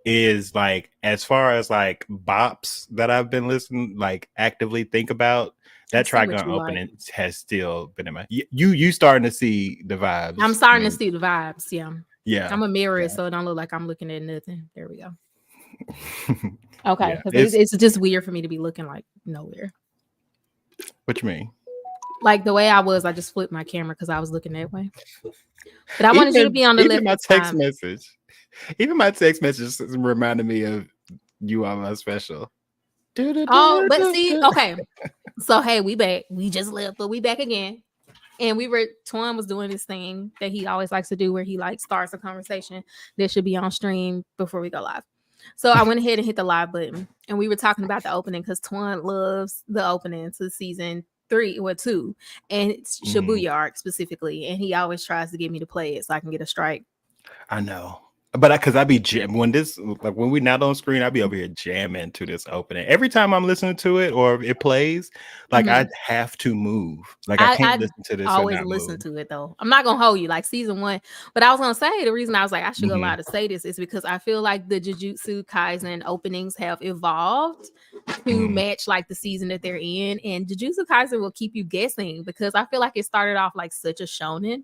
is like, as far as like bops that I've been listening, like actively think about, that Trigun opening has still been in my. You starting to see the vibes? I'm starting to see the vibes. Yeah. I'm a mirror, so it don't look like I'm looking at nothing. There we go. Okay, because it's just weird for me to be looking like nowhere. What you mean? Like the way I was, I just flipped my camera because I was looking that way. But I wanted you to be on the left. My text message. Even my text message reminded me of you on my special. Oh, but see, okay. So hey, we back. We just left, but we back again. And Twan was doing this thing that he always likes to do where he like starts a conversation that should be on stream before we go live. So I went ahead and hit the live button, and we were talking about the opening because Twan loves the opening to season 3 or 2, and it's Shibuya arc specifically, and he always tries to get me to play it so I can get a strike. I know. But because I be when we not on screen, I be over here jamming to this opening. Every time I'm listening to it or it plays, like I have to move. Like I can't listen to this. I always listen to it though. I'm not gonna hold you like season 1, but I was gonna say the reason I was like I should go live to say this is because I feel like the Jujutsu Kaisen openings have evolved to match like the season that they're in, and Jujutsu Kaisen will keep you guessing because I feel like it started off like such a shonen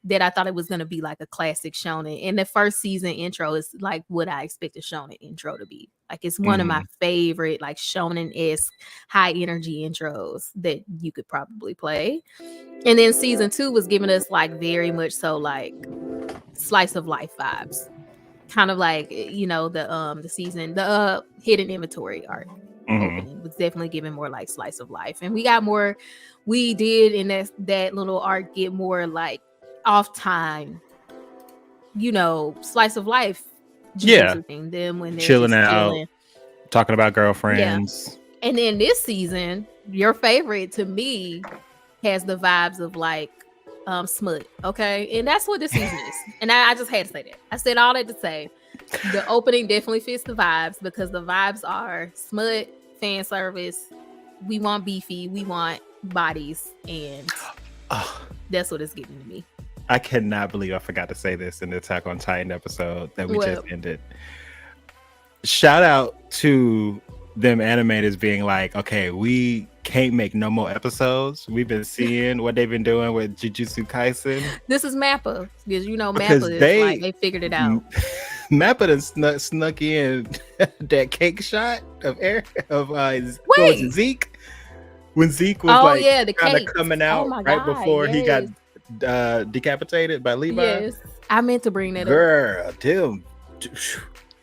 that I thought it was going to be like a classic shonen. And the first season intro is like what I expect a shonen intro to be. Like it's one of my favorite like shonen-esque high energy intros that you could probably play. And then season 2 was giving us like very much so like slice of life vibes. Kind of like, you know, the season, the hidden inventory arc opening was definitely giving more like slice of life. And we did in that little arc get more like off time, you know, slice of life thing. Then when they're chilling out, talking about girlfriends. And then this season, your favorite to me has the vibes of like smut. Okay, and that's what this season is. And I just had to say that. I said all that to say the opening definitely fits the vibes because the vibes are smut, fan service. We want beefy, we want bodies, and that's what it's giving to me. I cannot believe I forgot to say this in the Attack on Titan episode that we just ended. Shout out to them animators being like, okay, we can't make no more episodes. We've been seeing what they've been doing with Jujutsu Kaisen. This is Mappa, because you know Mappa is like they figured it out. Mappa done snuck in that cake shot of Zeke. When Zeke was the kind of coming out before he got decapitated by Levi. Yes, I meant to bring that up. Girl, damn,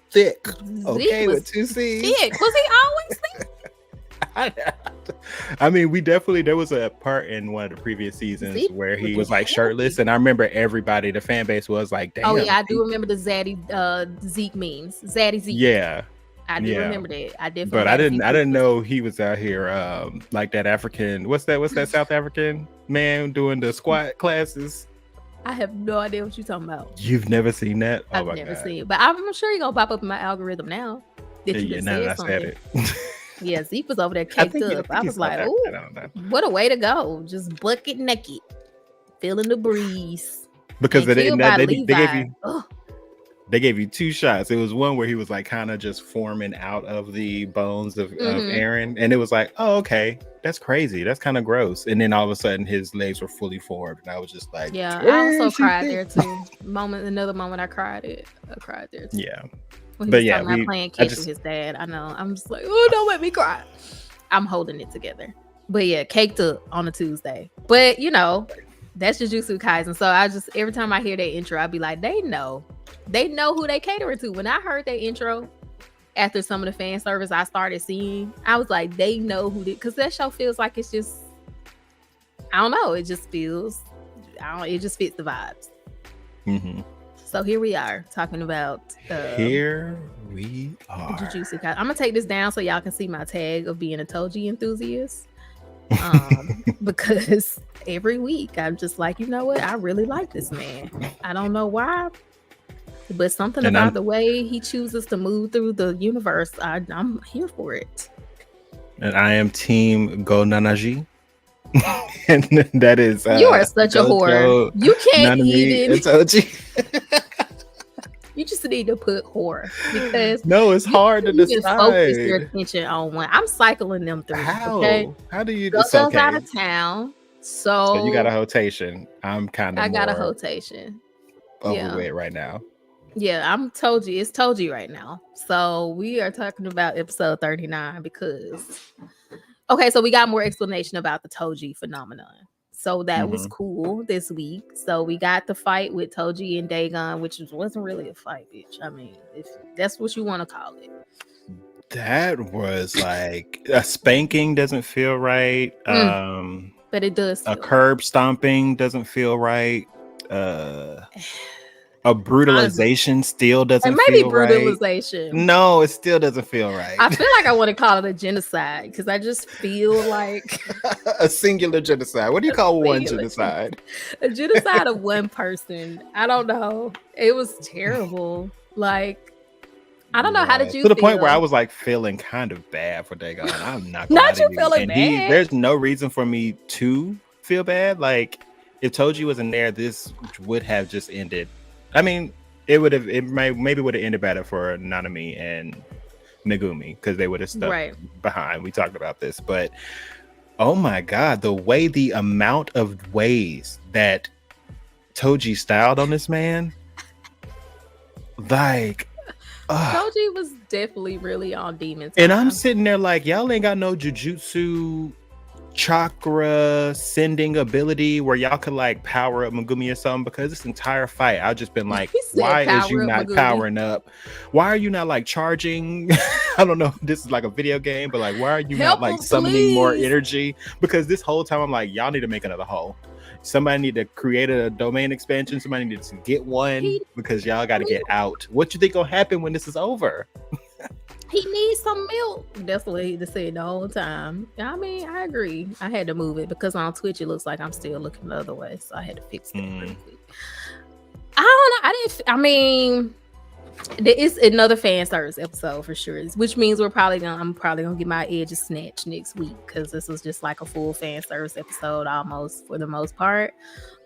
thick. Okay, with 2 C's. Thick. Was he always thick? I mean, there was a part in one of the previous seasons where he was like shirtless, and I remember everybody, the fan base was like, damn. Oh yeah, I do remember the Zaddy Zeke memes. Zaddy Zeke. Yeah. I do remember that. I definitely. But I didn't know he was out here like that African. What's that South African man doing the squat classes? I have no idea what you're talking about. You've never seen that? I've never seen it, but I'm sure you're gonna pop up in my algorithm now. Now that I said it. Yeah, Zeke was over there caked up. I was like, "Ooh, what a way to go! Just bucket naked, feeling the breeze." Because they gave you 2 shots. It was one where he was like kind of just forming out of the bones of Aaron, and it was like, oh, okay, that's crazy. That's kind of gross. And then all of a sudden, his legs were fully formed, and I was just like, yeah, I also cried there too. Another moment I cried there too. Yeah. When he was talking about playing catch with his dad. I know. I'm just like, oh, don't let me cry. I'm holding it together. But yeah, caked up on a Tuesday. But you know, that's Jujutsu Kaisen. So every time I hear that intro, I'd be like, they know who they catering to. When I heard that intro after some of the fan service I started seeing, I was like, they know who because that show feels like it's just, I don't know, it just feels, it just fits the vibes. So here we are talking about Jujutsu Kaisen. I'm gonna take this down so y'all can see my tag of being a Toji enthusiast. Because every week I'm just like, you know what, I really like this man. I don't know why, but something about the way he chooses to move through the universe, I'm here for it. And I am team Go Nanaji. And that is you are such a whore. You can't Nanami even Toji. You just need to put horror because no, it's hard to you can focus your decide. attention on one. I'm cycling them through. Okay, How do you? It's Gogo's out okay. of town, So you got a so rotation. I'm kind of I got a more rotation. Yeah. overweight right now. Yeah, I'm Toji. It's Toji right now. So we are talking about episode 39 because okay, so we got more explanation about the Toji phenomenon. So that was cool this week. So we got the fight with Toji and Dagon, which wasn't really a fight, bitch. I mean, if that's what you want to call it. That was like a spanking doesn't feel right. But it does. A curb stomping doesn't feel right. A brutalization still doesn't feel right. Maybe brutalization. No, it still doesn't feel right. I feel like I want to call it a genocide because I just feel like a singular genocide. What do you call one genocide? A genocide of one person. I don't know. It was terrible. Like, I don't know. How did you to the feel? point where I was like feeling kind of bad for Dagon. I'm not gonna not you feeling bad. There's no reason for me to feel bad. Like, if Toji wasn't there, this would have just ended. I mean, it maybe would have ended better for Nanami and Megumi because they would have stuck behind. We talked about this, but oh my god, the amount of ways that Toji styled on this man, like Toji was definitely really on demons. And I'm sitting there like, y'all ain't got no Jujutsu chakra sending ability where y'all could like power up Megumi or something, because this entire fight I've just been like, why is you not powering up? Why are you not like charging? I don't know, this is like a video game, but like, why are you not like summoning more energy? Because this whole time I'm like, y'all need to make another hole. Somebody need to create a domain expansion. Somebody needs to get one because y'all got to get out. What you think gonna happen when this is over? He needs some milk. That's what he said the whole time. I mean, I agree. I had to move it because on Twitch it looks like I'm still looking the other way, so I had to fix that real quick. I don't know. I mean, it's another fan service episode for sure, which means I'm probably gonna get my edges snatched next week because this was just like a full fan service episode almost for the most part.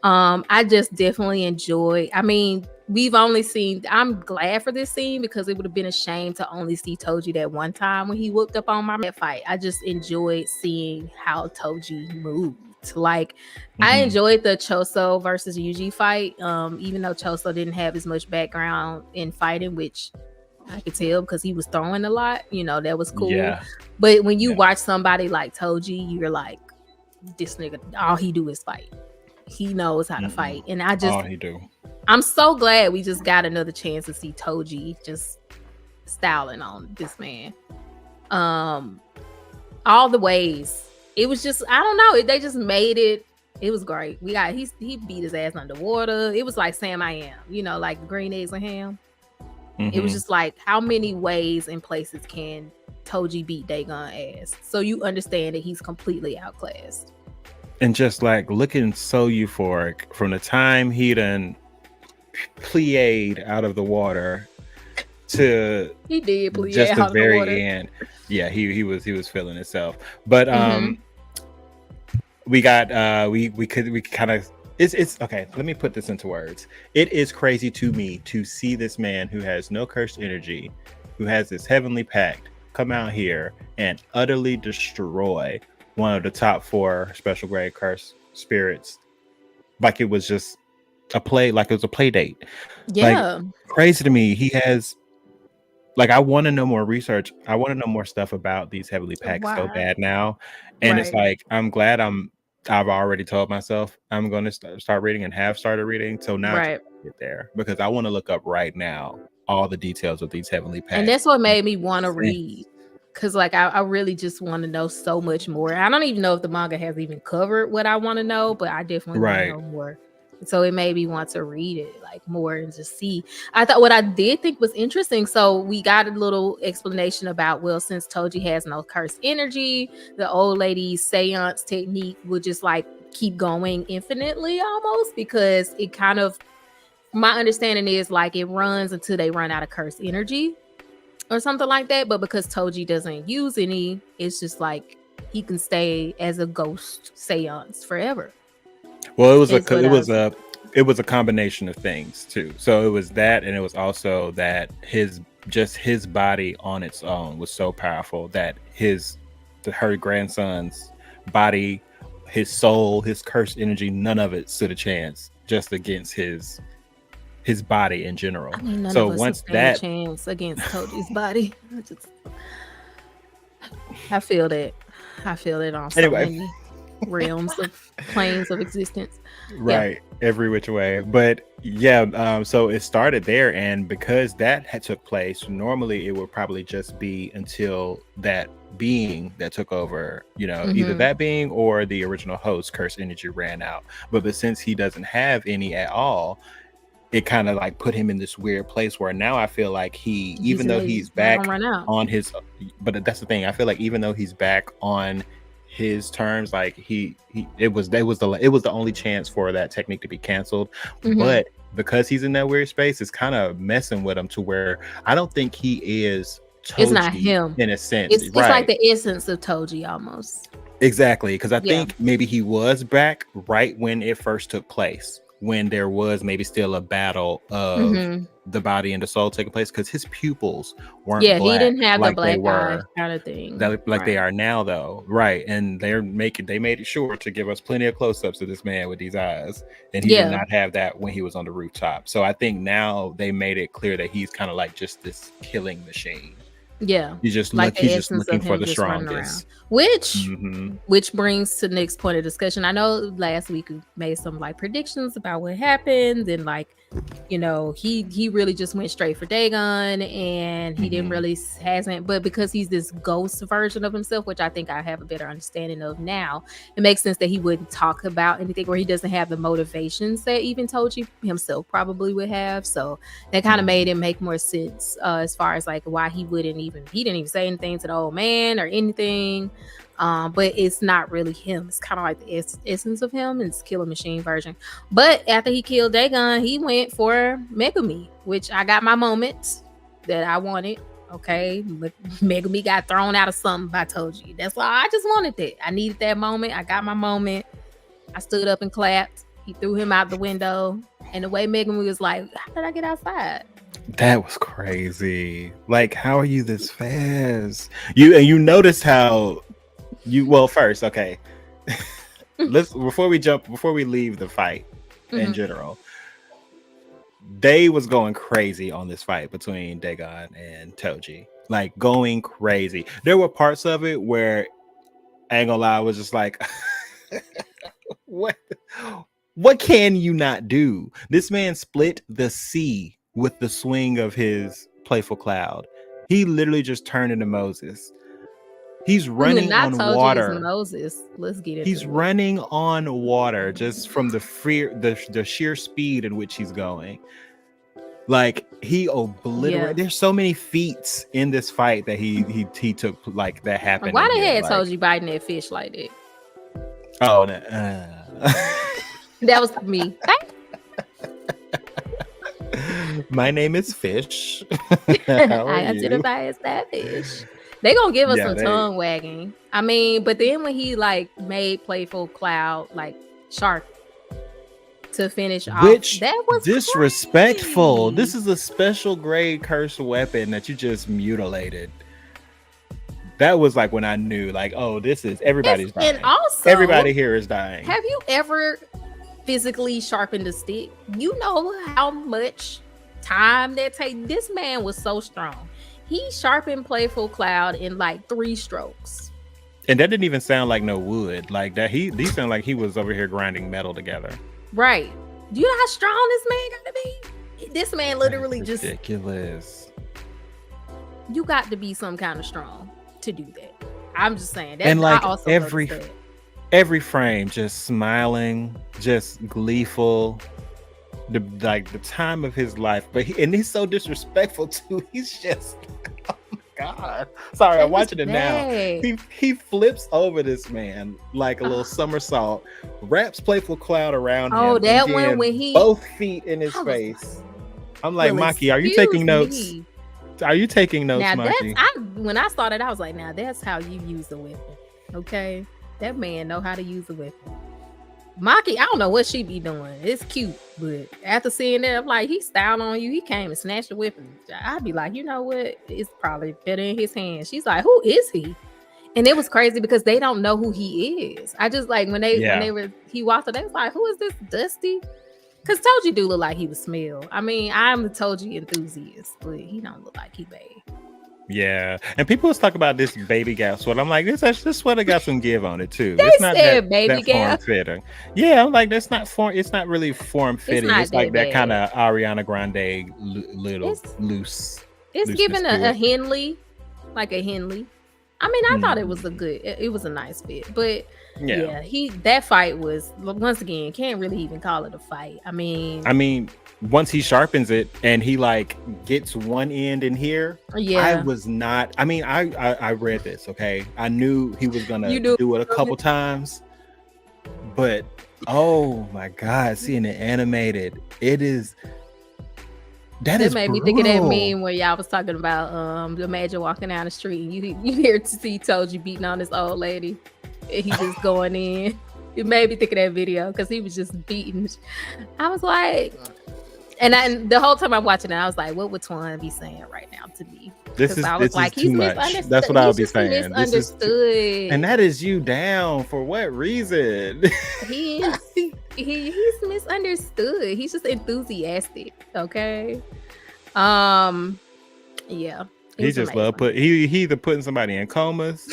I just definitely enjoy. I mean, I'm glad for this scene because it would have been a shame to only see Toji that one time when he whooped up on my fight. I just enjoyed seeing how Toji moved. Like, I enjoyed the Choso versus Yuji fight, even though Choso didn't have as much background in fighting, which I could tell because he was throwing a lot. You know, that was cool. Yeah. But when you watch somebody like Toji, you're like, this nigga, all he do is fight. He knows how to fight. And all he do. I'm so glad we just got another chance to see Toji just styling on this man. All the ways. It was just, I don't know. They just made it. It was great. He beat his ass underwater. It was like Sam I Am, you know, like green eggs and ham. It was just like, how many ways and places can Toji beat Dagon ass? So you understand that he's completely outclassed. And just like looking so euphoric from the time he done plied out of the water to he did plie just out the very of the water. end. Yeah, he was feeling himself. But we got we kind of it's okay. Let me put this into words. It is crazy to me to see this man who has no cursed energy, who has this heavenly pact, come out here and utterly destroy one of the top 4 special grade cursed spirits, like it was just a play, like it was a play date. Yeah, like, crazy to me. He has, like, I want to know more research. I want to know more stuff about these heavenly pacts so bad now, and it's like, I'm glad I've already told myself I'm going to start reading and have started reading. So now I get there because I want to look up right now all the details of these heavenly pacts, and that's what made me want to read. Because like I really just want to know so much more. I don't even know if the manga has even covered what I want to know, but I definitely want to know more. So it made me want to read it like more and just see. I thought what I did think was interesting. So we got a little explanation about, well, since Toji has no cursed energy, the old lady's seance technique would just like keep going infinitely almost, because it kind of, my understanding is like it runs until they run out of cursed energy or something like that. But because Toji doesn't use any, it's just like he can stay as a ghost seance forever. Well, it was a combination of things too. So it was that, and it was also that his body on its own was so powerful that her grandson's body, his soul, his cursed energy, none of it stood a chance just against his body in general. I mean, none so of us once stand that a chance against Toji's body. I feel that. I feel it on so many realms of planes of existence. Right, every which way. But yeah, so it started there, and because that had took place, normally it would probably just be until that being that took over, either that being or the original host curse energy ran out. But since he doesn't have any at all, it kind of like put him in this weird place where now I feel like even though he's back on his, but that's the thing, I feel like even though he's back on his terms, like it was the only chance for that technique to be canceled. But because he's in that weird space, it's kind of messing with him to where I don't think he is Toji. It's not him in a sense. It's like the essence of Toji almost. Exactly, because I think maybe he was back right when it first took place, when there was maybe still a battle of the body and the soul taking place, because his pupils weren't black. He didn't have like the black they were, eye kind of thing. They are now, though. Right. And they made it sure to give us plenty of close-ups of this man with these eyes. And he did not have that when he was on the rooftop. So I think now they made it clear that he's kind of like just this killing machine. Yeah, he's just looking for the strongest. Which brings to the next point of discussion. I know last week we made some like predictions about what happened, and like, he really just went straight for Dagon, and he didn't really hasn't. But because he's this ghost version of himself, which I think I have a better understanding of now, it makes sense that he wouldn't talk about anything, or he doesn't have the motivations that even Toji himself probably would have. So that kind of made it make more sense as far as like why he didn't even say anything to the old man or anything. But it's not really him. It's kind of like the essence of him. It's Killer Machine version. But after he killed Dagon, he went for Megumi, which I got my moment that I wanted. Okay, but Megumi got thrown out of something by Toji. That's all. I just wanted that. I needed that moment. I got my moment. I stood up and clapped. He threw him out the window, and the way Megumi was like, "How did I get outside?" That was crazy. Like, how are you this fast? You notice how first, okay. Before we leave the fight in general, they was going crazy on this fight between Dagon and Toji. Like, going crazy. There were parts of it where, I ain't gonna lie, I was just like, what can you not do? This man split the sea with the swing of his Playful Cloud. He literally just turned into Moses. He's running on water. Moses. Let's get it. He's running on water just from the sheer speed in which he's going. Like, he obliterated. There's so many feats in this fight that he took, like, that happened. Why the heck Toji biting that fish like that? Oh, that was me. My name is Fish. I identify as that fish. They gonna give us some tongue wagging. I mean, but then when he like made Playful Cloud like sharp to finish off, that was disrespectful. crazy. This is a special grade cursed weapon that you just mutilated. That was like when I knew, like, oh, this is everybody's dying. And also, everybody here is dying. Have you ever physically sharpened a stick? You know how much time that takes. This man was so strong. He sharpened Playful Cloud in like 3 strokes. And that didn't even sound like no wood. Like that, he sounded like he was over here grinding metal together. Right. Do you know how strong this man got to be? This man literally just ridiculous. You got to be some kind of strong to do that. I'm just saying that. And like every frame, just smiling, just gleeful. The time of his life, but he's so disrespectful too. He's just, oh my god. Sorry, I'm watching it now. He flips over this man like a little somersault, wraps Playful Cloud around him. Oh, that one when he both feet in his face. I'm like, Maki, are you taking notes? Are you taking notes, now, Maki? When I started, I was like, now that's how you use the weapon. Okay, that man know how to use the weapon. Maki, I don't know what she be doing. It's cute, but after seeing that, I'm like, he styled on you. He came and snatched the weapon. I'd be like, you know what? It's probably better in his hands. She's like, who is he? And it was crazy because they don't know who he is. I just like when he walked up, they was like, who is this Dusty? Because Toji do look like he would smell. I mean, I'm a Toji enthusiast, but he don't look like he bad. Yeah, and people was talking about this baby gap sweater. I'm like, this sweater got some give on it too. They it's not said baby gap form fitting. Yeah, I'm like, that's not form. It's not really form fitting. It's like that kind of Ariana Grande little loose. It's giving a Henley, like a Henley. I mean, I thought it was it was a nice fit, but yeah, that fight was, once again, can't really even call it a fight. I mean, once he sharpens it and he like gets one end in here, I was not. I mean, I read this. Okay, I knew he was gonna do it a couple times, but oh my god, seeing it animated, it is. That made me think of that meme where y'all was talking about imagine walking down the street and you hear to see Toji beating on this old lady and he just going in. It made me think of that video because he was just beating. I was like, and the whole time I'm watching it, I was like, what would Twan be saying right now to me? This is too much. That's what I would be saying. Misunderstood. And that is you down for what reason? He's misunderstood. He's just enthusiastic. Okay. Yeah. He just love he either putting somebody in comas.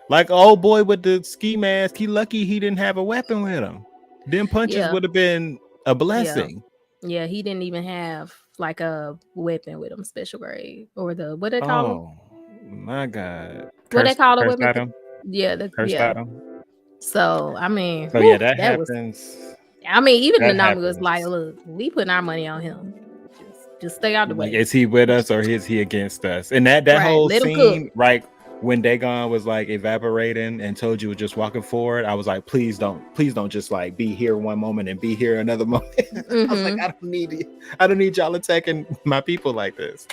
Like old boy with the ski mask. He lucky he didn't have a weapon with him. Them punches would have been a blessing. Yeah, he didn't even have like a weapon with him, special grade, or what they call him. My God. What they call the weapon? Item? Yeah, the curse item. So I mean, that happens. I mean, even Nanami was like, "Look, we putting our money on him. Just stay out the way." Like, is he with us or is he against us? And that whole scene, right when Dagon was like evaporating and Toji was just walking forward, I was like, please don't just like be here one moment and be here another moment. I was like, I don't need y'all attacking my people like this.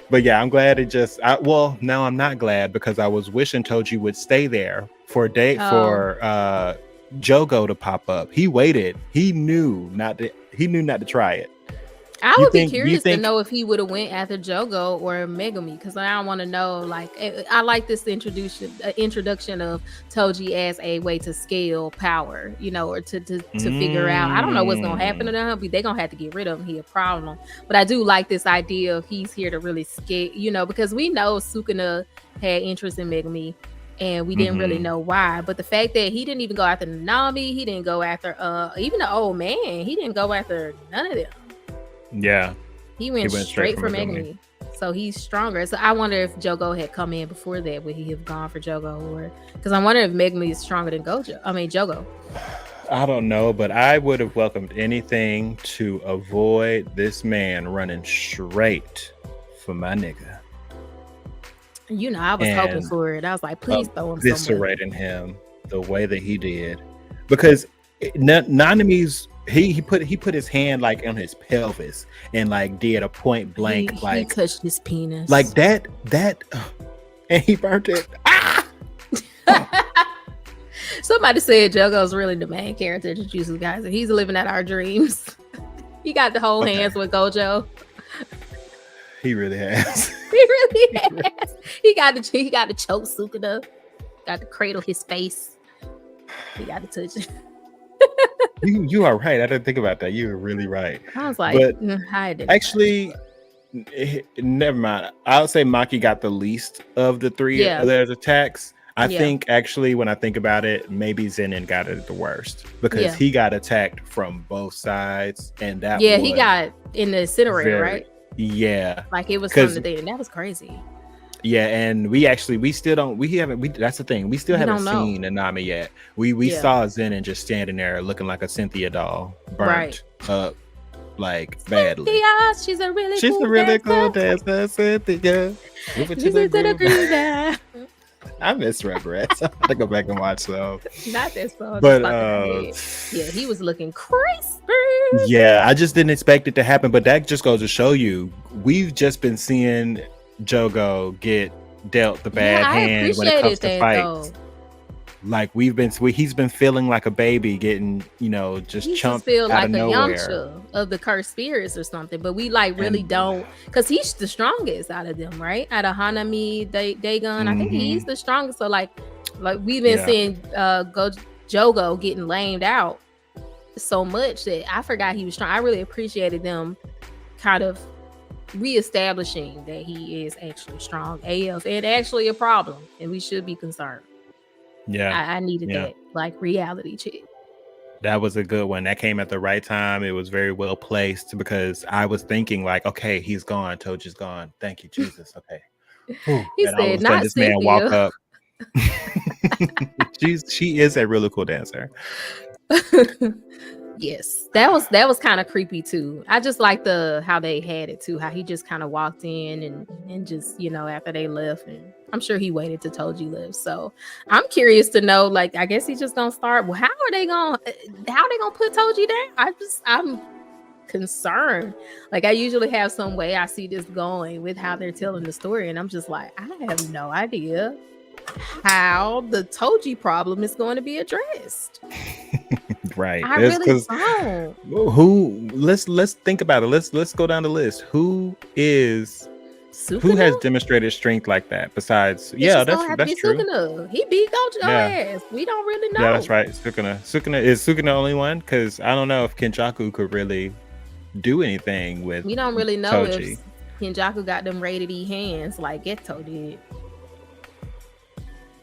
But yeah, I'm glad it just. No, I'm not glad because I was wishing Toji would stay there for Jugo to pop up. He waited. He knew not to try it. I would be curious to know if he would have went after Jugo or Megumi, because I want to know. Like, I like this introduction of Toji as a way to scale power, or to figure out. I don't know what's gonna happen to them. They're gonna have to get rid of him. He a problem, but I do like this idea of he's here to really scale. Because we know Sukuna had interest in Megumi, and we didn't really know why. But the fact that he didn't even go after Nanami, he didn't go after even the old man. He didn't go after none of them. Yeah, he went straight for Megumi. So he's stronger. So I wonder if Jugo had come in before that, would he have gone for Jugo, or because I wonder if Megumi is stronger than Jugo. I don't know, but I would have welcomed anything to avoid this man running straight for my nigga. I was hoping for it. I was like, please throw him eviscerating him the way that he did, because Nanami's. He put his hand like on his pelvis and like did a point blank he touched his penis like that and he burnt it. Somebody said Jugo's really the main character of Jujutsu Kaisen. He's living out our dreams. He got the whole hands with Gojo. He really has. He got to choke Sukuna, got to cradle his face. He got to touch it. You are right. I didn't think about that. You were really right. I was like, actually, never mind. I would say Maki got the least of the three of their attacks. I think actually, when I think about it, maybe Zenin got it the worst because he got attacked from both sides, and that he got in the incinerator, right? Yeah, like it was something and that was crazy. Yeah, and we still don't. That's the thing. We still haven't seen Nanami yet. We saw Zenin just standing there looking like a Cynthia doll, burnt up like badly. Cynthia, she's a really cool dancer. Cynthia. I miss Regrets. I have to go back and watch those. Not this song, but he was looking crazy. Yeah, I just didn't expect it to happen. But that just goes to show you, we've just been seeing Jugo get dealt the bad hand when it comes to fights. Like he's been feeling like a baby getting, just he just chumped feel out like of a nowhere. Yamcha of the cursed spirits or something, but we like really don't, because he's the strongest out of them, right? Out of Hanami, Dagon, I think he's the strongest. So like we've been seeing Jugo getting lamed out so much that I forgot he was strong. I really appreciated them kind of reestablishing that he is actually strong AF and actually a problem, and we should be concerned. I needed that like reality check. That was a good one. That came at the right time. It was very well placed because I was thinking like, okay, he's gone. Toji's gone. Thank you, Jesus. Okay. He and said, all of a sudden, not this man walk up. She is a really cool dancer. Yes, that was kind of creepy too. I just like how they had it too, how he just kind of walked in and just, after they left, and I'm sure he waited till Toji left. So I'm curious to know, like, I guess he's just gonna start. Well, how they gonna put Toji down? I'm concerned. Like, I usually have some way I see this going with how they're telling the story, and I'm just like, I have no idea how the Toji problem is going to be addressed. Right. I really don't. Let's think about it. Let's go down the list. Who has demonstrated strength like that besides that's true. Sukuna. He beat Gojo's ass. We don't really know. Yeah, that's right. Sukuna is the only one? Because I don't know if Kenjaku could really do anything with. We don't really know Toji. If Kenjaku got them rated E hands like Geto did.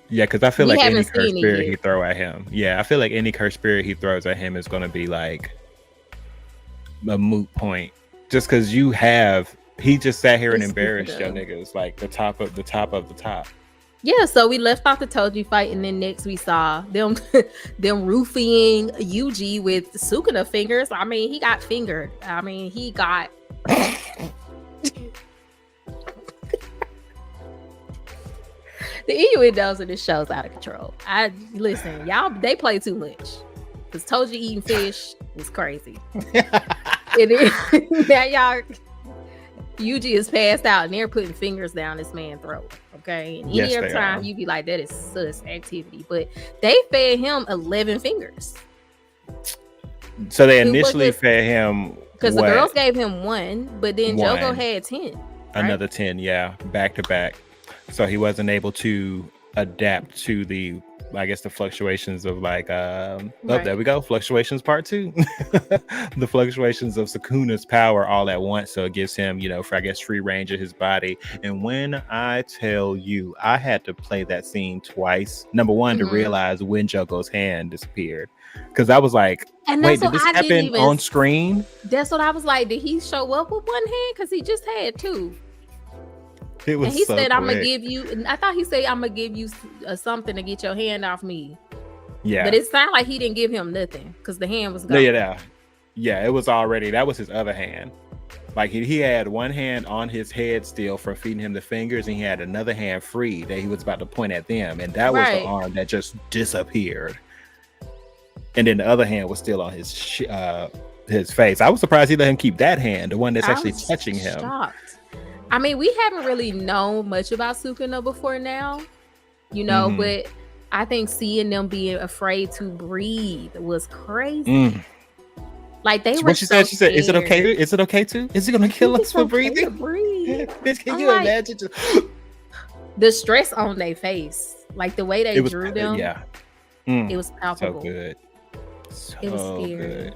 Yeah, because I feel like any cursed spirit he throw at him. Yeah, I feel like any cursed spirit he throws at him is going to be like a moot point. Just because he just sat here and embarrassed your niggas, like the top of the top. Yeah, so we left off the Toji fight, and then next we saw them roofing Yuji with Sukuna fingers. I mean, he got fingered. I mean, he got. The innuendos of this show's out of control. Listen, y'all, they play too much. Because Toji eating fish was crazy. And then, now y'all, Yuji is passed out and they're putting fingers down this man's throat. Okay? And any other time you be like, that is sus activity. But they fed him 11 fingers. So they initially fed him. Because the girls gave him 1, but then Jugo had 10. Right? Another 10, back to back. So he wasn't able to adapt to the fluctuations of like there we go, fluctuations part 2. The fluctuations of Sukuna's power all at once. So it gives him, free range of his body. And when I tell you, I had to play that scene twice. Number one, to realize when Jugo's hand disappeared. Because I was like, wait, did this happen on screen? That's what I was like. Did he show up with one hand? Because he just had 2. It was and he so said, quick. I'm going to give you, I thought he said, I'm going to give you something to get your hand off me. Yeah. But it sounded like he didn't give him nothing because the hand was gone. Yeah, it was already, that was his other hand. Like he had one hand on his head still from feeding him the fingers, and he had another hand free that he was about to point at them. And that was the arm that just disappeared. And then the other hand was still on his face. I was surprised he let him keep that hand, the one that's actually touching him. Shocked. I mean, we haven't really known much about Sukuna before now, but I think seeing them being afraid to breathe was crazy. Like they were. What she said? She said, "Is it okay? Is it okay to? Is it gonna kill us for breathing?" Bitch, can you imagine? The stress on their face, like the way they drew them. It was palpable. So good. It was scary. Good.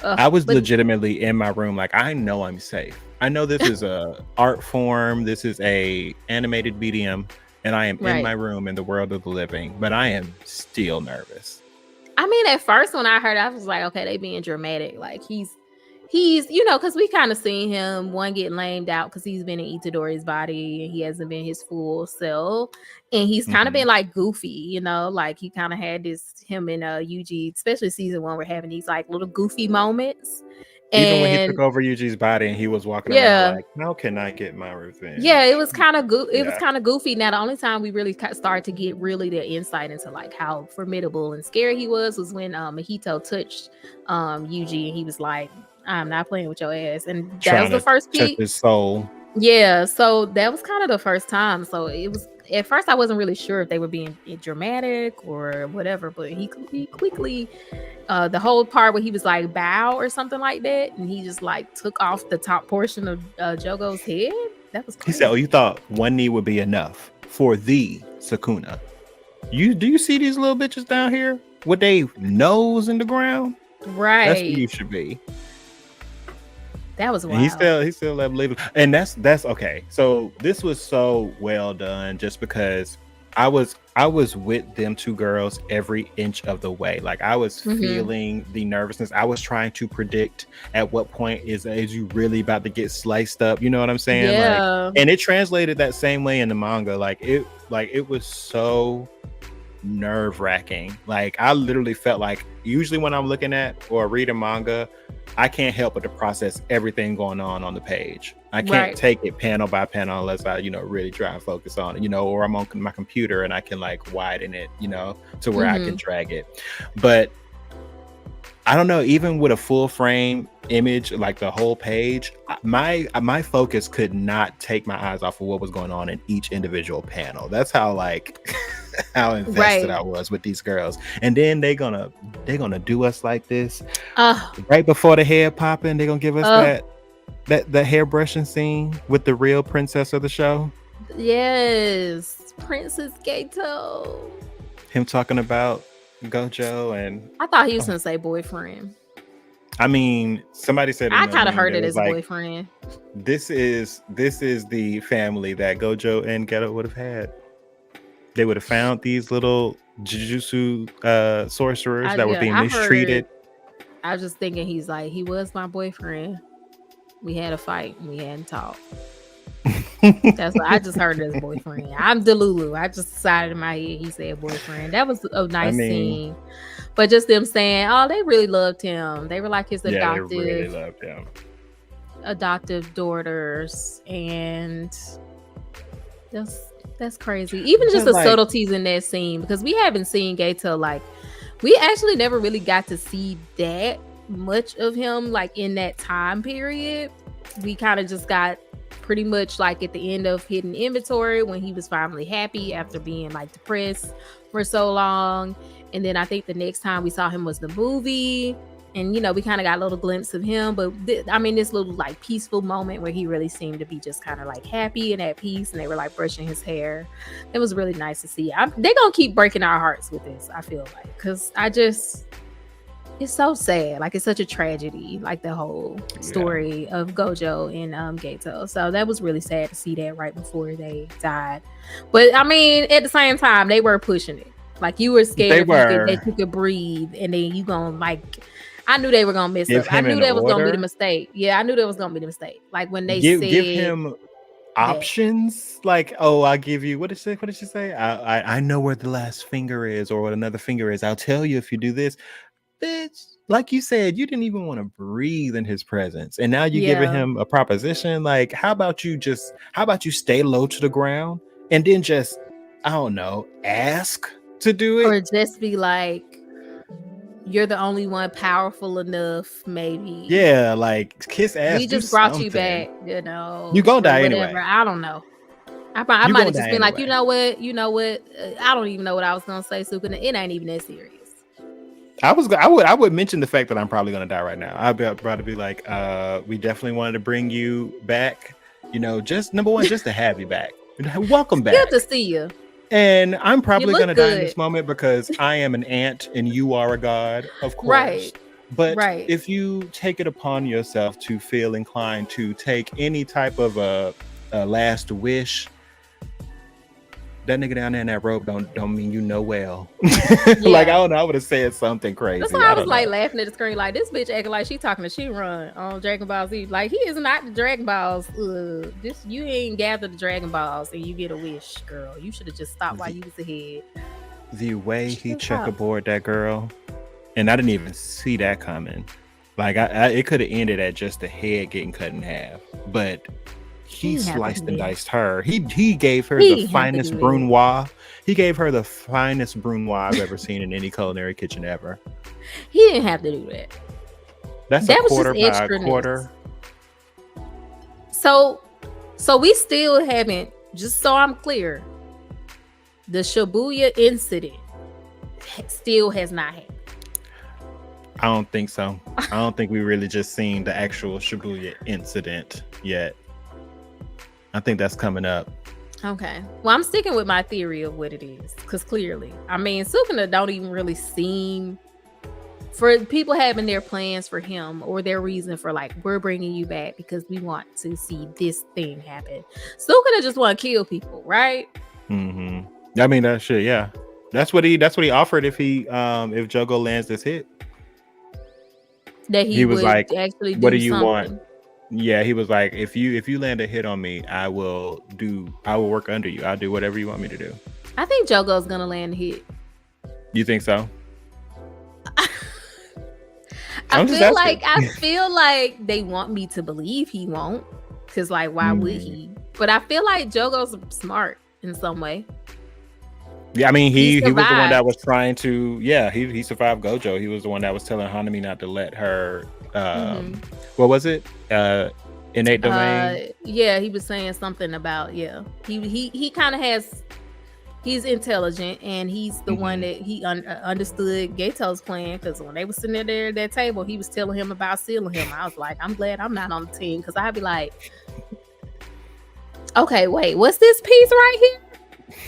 I was legitimately in my room, like I know I'm safe. I know this is a art form. This is a animated medium, and I am in my room in the world of the living. But I am still nervous. I mean, at first when I heard, I was like, okay, they being dramatic. Like he's because we kind of seen him getting lamed out because he's been in Itadori's body and he hasn't been his full self, and he's kind of been like goofy, like he kind of had him and Yuji, especially season 1, we're having these like little goofy moments. Even when he took over Yuji's body and he was walking around like, how can I get my revenge? Yeah, it was kind of it was kind of goofy. Now the only time we really started to get really the insight into like how formidable and scary he was when Mahito touched Yuji, and he was like, I'm not playing with your ass. And that was the first peek. His soul. Yeah, so that was kind of the first time. So it at first I wasn't really sure if they were being dramatic or whatever, but he quickly the whole part where he was like bow or something like that, and he just like took off the top portion of Jogo's head. That was crazy. He said, "Oh, you thought one knee would be enough for the Sukuna? Do you see these little bitches down here with their nose in the ground? Right. That's where you should be." That was wild. And he still unbelievable. And that's okay. So this was so well done just because I was with them two girls every inch of the way. Like I was feeling the nervousness. I was trying to predict at what point is you really about to get sliced up. You know what I'm saying? Yeah. Like, and it translated that same way in the manga. Like it was so nerve-wracking. Like I literally felt like usually when I'm looking at or reading manga, I can't help but to process everything going on the page. I can't take it panel by panel unless I, really try and focus on it, or I'm on my computer and I can like widen it, to where I can drag it. But I don't know, even with a full frame image, like the whole page, my focus could not take my eyes off of what was going on in each individual panel. That's how like how invested I was with these girls. And then they're gonna do us like this right before the hair popping. They're gonna give us that hair brushing scene with the real princess of the show. Yes, Princess Gato. Him talking about Gojo, and I thought he was gonna say boyfriend. I mean, somebody said I kind of heard it as like, boyfriend. This is the family that Gojo and Geto would have had. They would have found these little Jujutsu sorcerers that were being mistreated. I was just thinking he was my boyfriend. We had a fight and we hadn't talked. That's what I just heard it as boyfriend. I'm Delulu. I just decided in my head he said boyfriend. That was a nice scene. But just them saying, oh, they really loved him. They were like his adoptive. They really loved him. Adoptive daughters, and that's crazy. Even just the subtleties in that scene, because we haven't seen Gato we actually never really got to see that much of him in that time period. We kind of just got pretty much at the end of Hidden Inventory when he was finally happy after being depressed for so long. And then I think the next time we saw him was the movie, and we kind of got a little glimpse of him. But this little peaceful moment where he really seemed to be just kind of happy and at peace, and they were brushing his hair. It was really nice to see. They're gonna keep breaking our hearts with this, I feel because it's so sad. It's such a tragedy, the whole story of Gojo and Gato. So that was really sad to see that right before they died. But at the same time, they were pushing it. You were scared that you could breathe, and then you gonna I knew they were gonna mess up. I knew that was gonna be the mistake. Yeah, I knew that was gonna be the mistake. When they give him options, I'll give you what did she say? I know where the last finger is or what another finger is. I'll tell you if you do this. Bitch, like you said, you didn't even want to breathe in his presence, and now you're giving him a proposition. How about you stay low to the ground and then just, I don't know, ask to do it, or just be you're the only one powerful enough, maybe. Yeah, kiss ass. We just brought you back, you gonna die anyway. I don't know. I might have just been anyway. You know what? I don't even know what I was gonna say, Sukuna. It ain't even that serious. I would mention the fact that I'm probably gonna die right now. I'd probably be we definitely wanted to bring you back. Just number one, just to have you back. Welcome back. Good to see you. And I'm probably gonna die in this moment because I am an ant and you are a god, of course. Right. But if you take it upon yourself to feel inclined to take any type of a last wish, that nigga down there in that rope don't mean well. I don't know. I would have said something crazy. That's why I was laughing at the screen this bitch acting like she talking to Shinron on Dragon Ball Z. He is not the Dragon Balls. You ain't gathered the Dragon Balls and you get a wish, girl. You should have just stopped while you was ahead. The way he checkerboard that girl, and I didn't even see that coming. It could have ended at just the head getting cut in half, but he sliced and diced her. He gave her the finest brunoise. He gave her the finest brunoise I've ever seen in any culinary kitchen ever. He didn't have to do that. That's a quarter by a quarter. So we still haven't, just so I'm clear, the Shibuya Incident still has not happened. I don't think so. I don't think we really just seen the actual Shibuya Incident yet. I think that's coming up. Okay. Well, I'm sticking with my theory of what it is, because clearly, I mean, Sukuna don't even really seem, for people having their plans for him or their reason for like, we're bringing you back because we want to see this thing happen. Sukuna just want to kill people, right? Mm-hmm. I mean, that shit, yeah. That's what he offered if Jugo lands this hit. That he was like, actually do what do you something. Want? Yeah, he was like, if you land a hit on me, I will work under you. I'll do whatever you want me to do. I think Jogo's gonna land a hit. You think so? I feel like they want me to believe he won't, because like, why would he? But I feel like Jogo's smart in some way. Yeah, I mean, he was the one that was trying to. Yeah, he survived Gojo. He was the one that was telling Hanami not to let her. What was it? Innate domain. Yeah, he was saying something about he kind of has. He's intelligent, and he's the one that he understood Gato's plan, because when they were sitting there at that table, he was telling him about sealing him. I was like, I'm glad I'm not on the team, because I'd be like, okay, wait, what's this piece right here?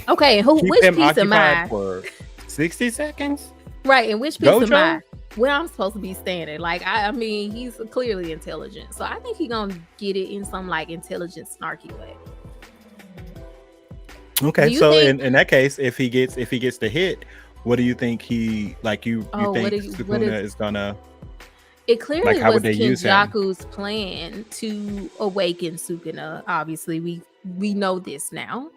Okay, which piece am I? For 60 seconds? Right, and which piece am I? Where I'm supposed to be standing? Like, I mean, he's clearly intelligent, so I think he's gonna get it in some like intelligent, snarky way. Okay, so in that case, if he gets the hit, what do you think he like? You think Sukuna is gonna? It clearly was Kenjaku's plan to awaken Sukuna. Obviously, we know this now.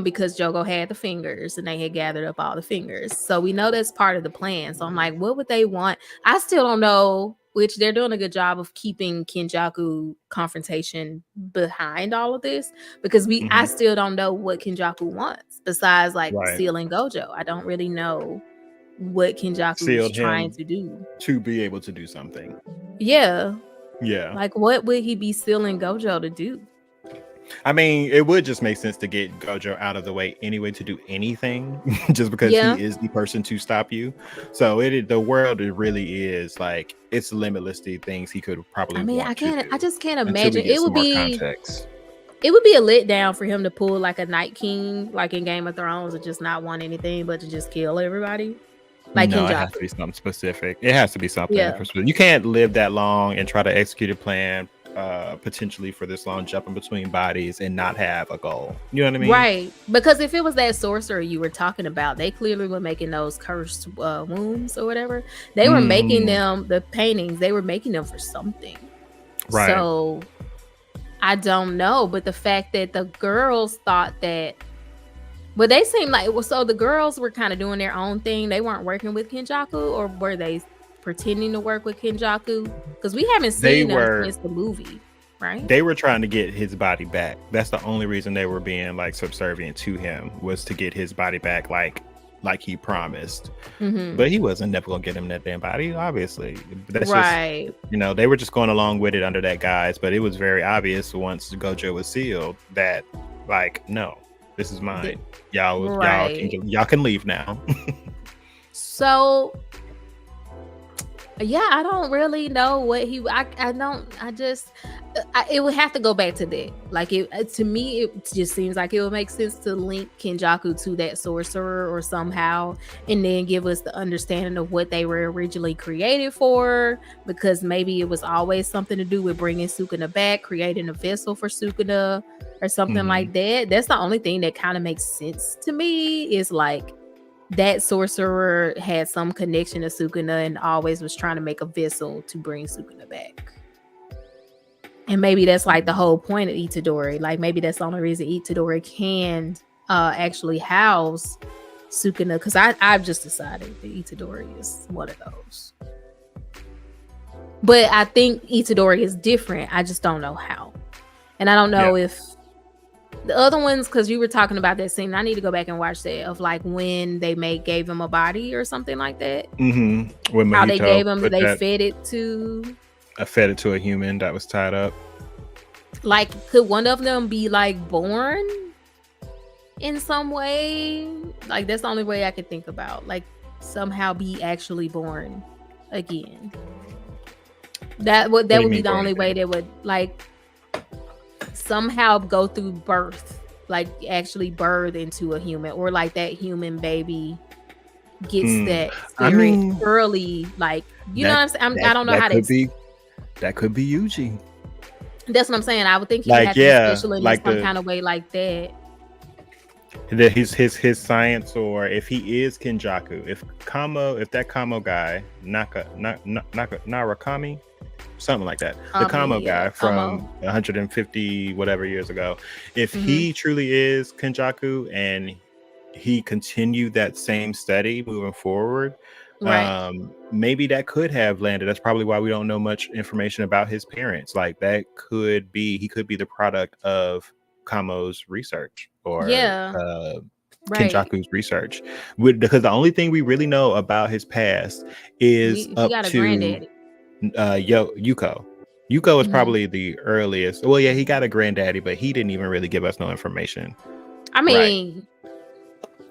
Because Jugo had the fingers and they had gathered up all the fingers, so we know that's part of the plan. So I'm like, what would they want? I still don't know, which they're doing a good job of keeping Kenjaku confrontation behind all of this, because I still don't know what Kenjaku wants besides like sealing Gojo. I don't really know what Kenjaku is trying to do to be able to do something. Yeah, like what would he be sealing Gojo to do? I mean, it would just make sense to get Gojo out of the way anyway to do anything, just because he is the person to stop you. So the world really is like, it's limitless to things he could probably. I mean, I just can't imagine. It would be a letdown for him to pull like a Night King, like in Game of Thrones, and just not want anything but to just kill everybody. Like, no, it has to be something specific. It has to be something. You can't live that long and try to execute a plan. Potentially for this long, jumping between bodies and not have a goal. You know what I mean? Right. Because if it was that sorcerer you were talking about, they clearly were making those cursed wounds or whatever. They were making them, the paintings, they were making them for something. Right. So I don't know. But the fact that the girls thought that, but they seemed like, so the girls were kind of doing their own thing. They weren't working with Kenjaku, or were they pretending to work with Kenjaku? Because we haven't seen them since the movie, right? They were trying to get his body back. That's the only reason they were being like subservient to him, was to get his body back, like he promised. But he wasn't never gonna get him that damn body, obviously. That's right. Just, they were just going along with it under that guise. But it was very obvious once Gojo was sealed that, like, no, this is mine. Y'all can leave now. So. Yeah, I don't really know what it would have to go back to that. Like, to me, it just seems like it would make sense to link Kenjaku to that sorcerer or somehow, and then give us the understanding of what they were originally created for, because maybe it was always something to do with bringing Sukuna back, creating a vessel for Sukuna or something like that. That's the only thing that kind of makes sense to me, is like, that sorcerer had some connection to Sukuna and always was trying to make a vessel to bring Sukuna back. And maybe that's like the whole point of Itadori. Like, maybe that's the only reason Itadori can actually house Sukuna. Because I've just decided that Itadori is one of those. But I think Itadori is different. I just don't know how. And I don't know if the other ones, because you were talking about that scene, I need to go back and watch that, of like when they gave him a body or something like that. When Mahito, how they gave him, fed it to. I fed it to a human that was tied up. Like, could one of them be like born in some way. Like that's the only way I could think about. Like somehow be actually born again. That would be the only way that would like somehow go through birth, like actually birth into a human, or like that human baby gets that spirit early, like you know what I'm saying. I don't know how to. That could be Yuji. That's what I'm saying. I would think he would have to be special in like some kind of way like that. That his science, or if he is Kenjaku, if that Kamo guy, Narakami, something like that, the Kamo guy from 150 whatever years ago, if he truly is Kenjaku and he continued that same study moving forward, right? Maybe that could have landed. That's probably why we don't know much information about his parents. Like that could be, he could be the product of Kamo's research, or Kenjaku's research, because the only thing we really know about his past is up to Yuko. Yuko is probably the earliest. Well, yeah, he got a granddaddy, but he didn't even really give us no information. I mean,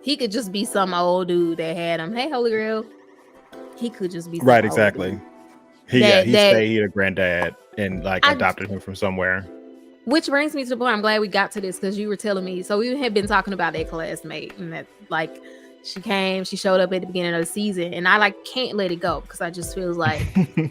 he could just be some old dude that had him. Hey, Holy Grail. He could just be right. Exactly. He said he had a granddad and like adopted him from somewhere. Which brings me to the point. I'm glad we got to this because you were telling me. So we had been talking about that classmate and that like she showed up at the beginning of the season, and I like can't let it go because I just feel like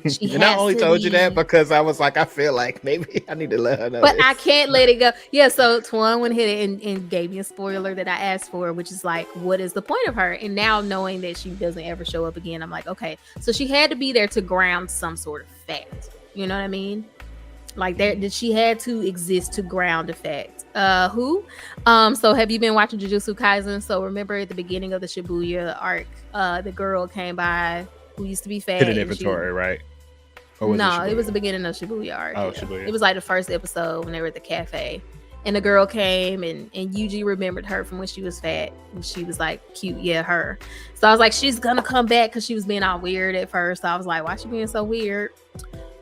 she and I only told you that because I was like, I feel like maybe I need to let her know. But I can't let it go. Yeah, so Twan went ahead and gave me a spoiler that I asked for, which is like, what is the point of her? And now knowing that she doesn't ever show up again, I'm like, okay, so she had to be there to ground some sort of fact. You know what I mean? Like she had to exist to ground a fact. So have you been watching Jujutsu Kaisen? So remember at the beginning of the Shibuya arc, the girl came by who used to be fat. Hidden inventory, right? It was the beginning of Shibuya arc. Oh, yeah. Shibuya. It was like the first episode when they were at the cafe. And the girl came and Yuji remembered her from when she was fat. And she was like, cute, yeah, her. So I was like, she's gonna come back because she was being all weird at first. So I was like, why she being so weird?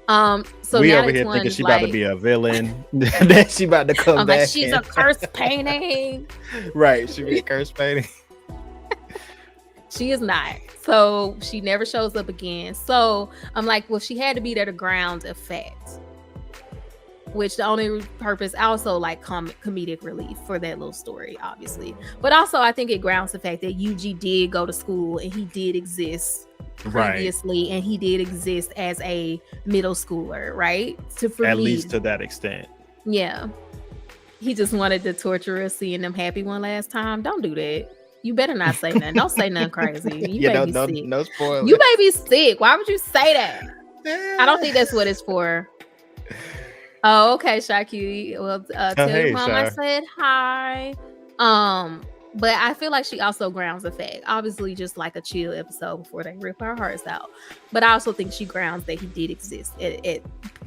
So we over here thinking she about to be a villain. Then she about to come back. Like, she's a curse painting. Right, she be a curse painting. She is not. So she never shows up again. So I'm like, well, she had to be there to ground a fact. Which the only purpose also like comedic relief for that little story, obviously. But also I think it grounds the fact that Yuji did go to school and he did exist previously, and he did exist as a middle schooler, right? At least to that extent. Yeah. He just wanted to torture us seeing them happy one last time. Don't do that. You better not say nothing. Don't say nothing crazy. You may be sick. No spoilers. You may be sick. Why would you say that? I don't think that's what it's for. Oh, okay, Shaki. Well, tell your mom I said hi. But I feel like she also grounds the fact. Obviously, just like a chill episode before they rip our hearts out. But I also think she grounds that he did exist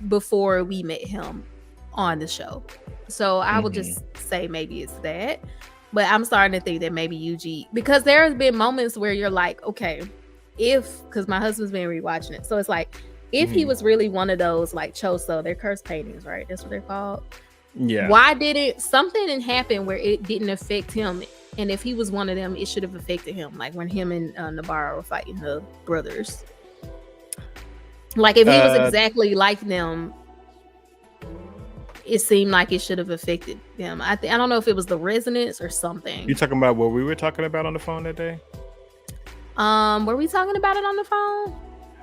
before we met him on the show. So I will just say maybe it's that. But I'm starting to think that maybe Yuji, because there has been moments where you're like, okay, because my husband's been rewatching it. So it's like, if he was really one of those like Choso, they're curse paintings, right? That's what they're called. Yeah. Why did something didn't happen where it didn't affect him? And if he was one of them, it should have affected him. Like when him and Nabara were fighting the brothers. Like if he was exactly like them, it seemed like it should have affected them. I don't know if it was the resonance or something. You talking about what we were talking about on the phone that day? Were we talking about it on the phone?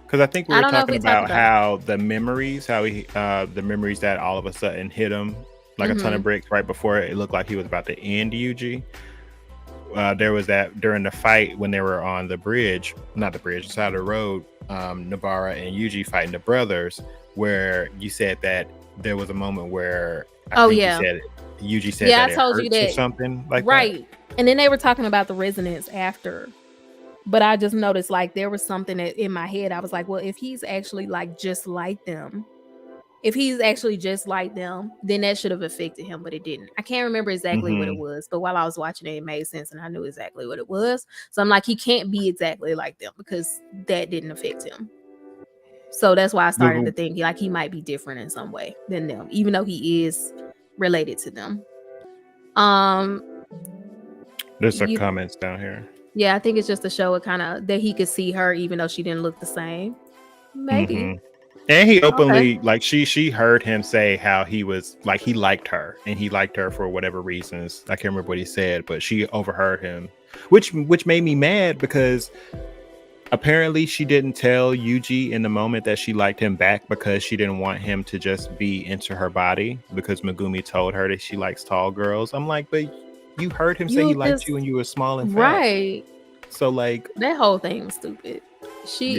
Because I think we were talking about how the memories, the memories that all of a sudden hit him like a ton of bricks right before it looked like he was about to end Yuji. There was that during the fight when they were on the bridge, not the bridge, the side of the road, Nabara and Yuji fighting the brothers, where you said that there was a moment where Yuji said that I told you that or something like that. Right. And then they were talking about the resonance after. But I just noticed like there was something that in my head. I was like, well, if he's actually like just like them, then that should have affected him, but it didn't. I can't remember exactly what it was, but while I was watching it made sense and I knew exactly what it was. So I'm like, he can't be exactly like them because that didn't affect him. So that's why I started to think like he might be different in some way than them, even though he is related to them. There's some comments down here. Yeah, I think it's just to show it kind of that he could see her even though she didn't look the same. Maybe. Mm-hmm. And he openly, like, she heard him say how he was, like, he liked her, and he liked her for whatever reasons. I can't remember what he said, but she overheard him, which made me mad because apparently she didn't tell Yuji in the moment that she liked him back because she didn't want him to just be into her body because Megumi told her that she likes tall girls. I'm like, but you heard him say he liked you when you were small and fat. Right. So, like, that whole thing was stupid.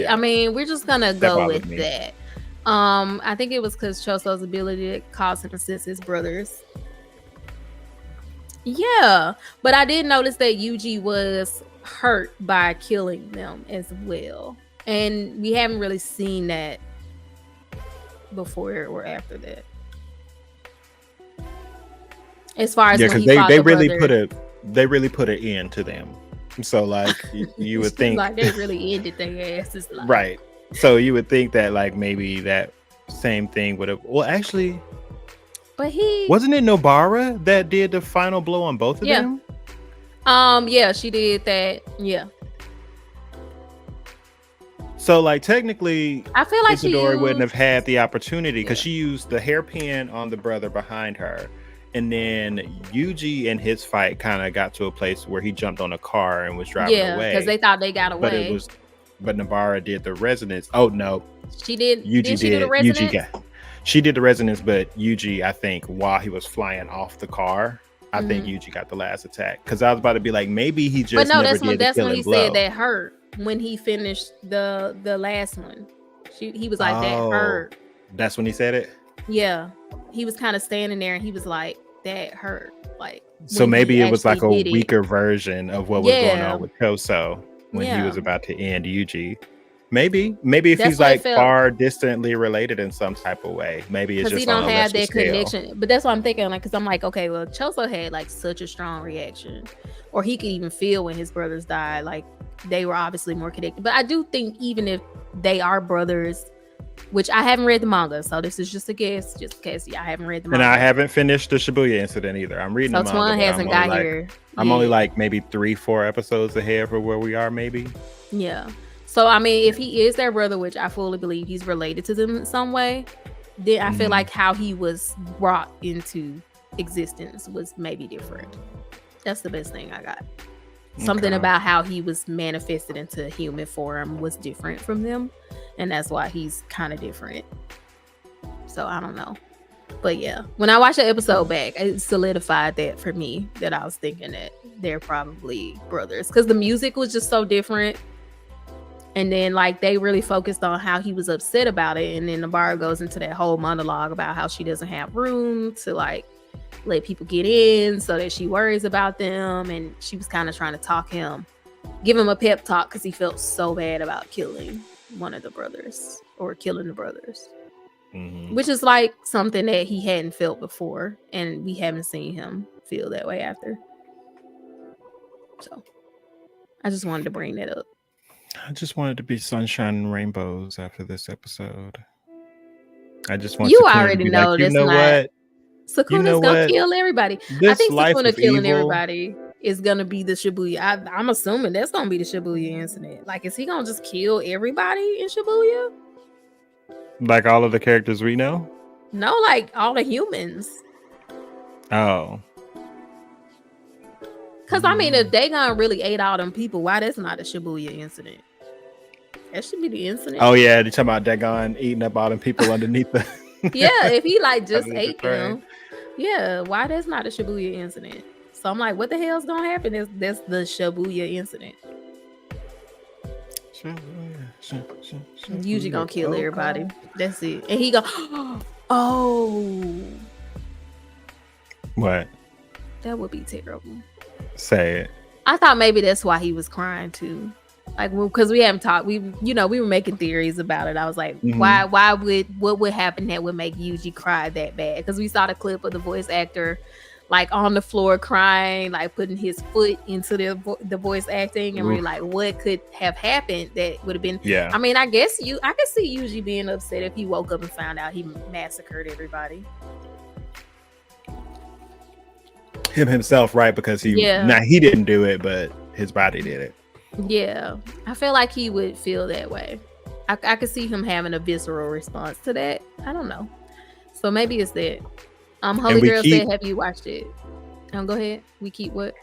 I mean, we're just gonna go with that. I think it was because Choso's ability to cause him to sense his brothers. Yeah, but I did notice that Yuji was hurt by killing them as well, and we haven't really seen that before or after that. As far as because they really put an end to them. So, like, you would think like they really ended their asses, like. Right. So you would think that, like, maybe that same thing would have. Well, actually, but wasn't it Nobara that did the final blow on both of them? Yeah, she did that. Yeah. So, like, technically, I feel like Isadora wouldn't have had the opportunity because she used the hairpin on the brother behind her. And then Yuji and his fight kind of got to a place where he jumped on a car and was driving away. Yeah, because they thought they got away. But Nobara did the resonance. Oh no, she did. Yuji did the resonance? She did the resonance, but Yuji, I think, while he was flying off the car, I think Yuji got the last attack. Because I was about to be like, maybe he just. But no, that's when he said that hurt when he finished the last one. He was like, that hurt. That's when he said it. Yeah, he was kind of standing there and he was like, that hurt. Like, so maybe it was like a weaker version of what was going on with Choso when he was about to end Yuji. Maybe if he's like far distantly related in some type of way, maybe it's just he don't have that connection. But that's what I'm thinking, like, because I'm like, okay, well, Choso had like such a strong reaction, or he could even feel when his brothers died. Like, they were obviously more connected. But I do think even if they are brothers, which I haven't read the manga, so this is just a guess, just in case I haven't read the manga. And I haven't finished the Shibuya Incident either. I'm reading the manga. So Twan hasn't got here. I'm only like maybe 3-4 episodes ahead for where we are, maybe. Yeah. So, I mean, if he is their brother, which I fully believe he's related to them in some way, then I feel like how he was brought into existence was maybe different. That's the best thing I got. Something about how he was manifested into human form was different from them. And that's why he's kind of different. So, I don't know. But yeah, when I watched the episode back, it solidified that for me, that I was thinking that they're probably brothers. Because the music was just so different. And then, like, they really focused on how he was upset about it. And then Nobara goes into that whole monologue about how she doesn't have room to, like, let people get in so that she worries about them. And she was kind of trying to give him a pep talk because he felt so bad about killing one of the brothers or killing the brothers. Which is, like, something that he hadn't felt before. And we haven't seen him feel that way after. So, I just wanted to bring that up. I just wanted to be sunshine and rainbows after this episode. I just want you already know like, this. What? Sukuna's gonna kill everybody. I think Sukuna killing everybody is gonna be the Shibuya. I'm assuming that's gonna be the Shibuya incident. Like, is he gonna just kill everybody in Shibuya? Like all of the characters we know? No, like all the humans. Oh. Because, I mean, if Dagon really ate all them people, why that's not a Shibuya incident? That should be the incident. Oh, yeah. You're talking about Dagon eating up all them people underneath the... Yeah, if he, like, just ate them. Yeah, why that's not a Shibuya incident? So I'm like, what the hell's going to happen? That's the Shibuya incident. Yuji going to kill everybody. That's it. And he go, oh. What? That would be terrible. Say it. I thought maybe that's why he was crying too, like, because we haven't talked. We were making theories about it. I was like, what would happen that would make Yuji cry that bad? Because we saw the clip of the voice actor, like, on the floor crying, like putting his foot into the voice acting, and we're like, what could have happened that would have been? Yeah. I mean, I guess I could see Yuji being upset if he woke up and found out he massacred everybody. himself, right? Because he didn't do it, but his body did it. Yeah, I feel like he would feel that way. I could see him having a visceral response to that. I don't know. So maybe it's that. Holy Girl said, "Have you watched it?" Go ahead. We keep what?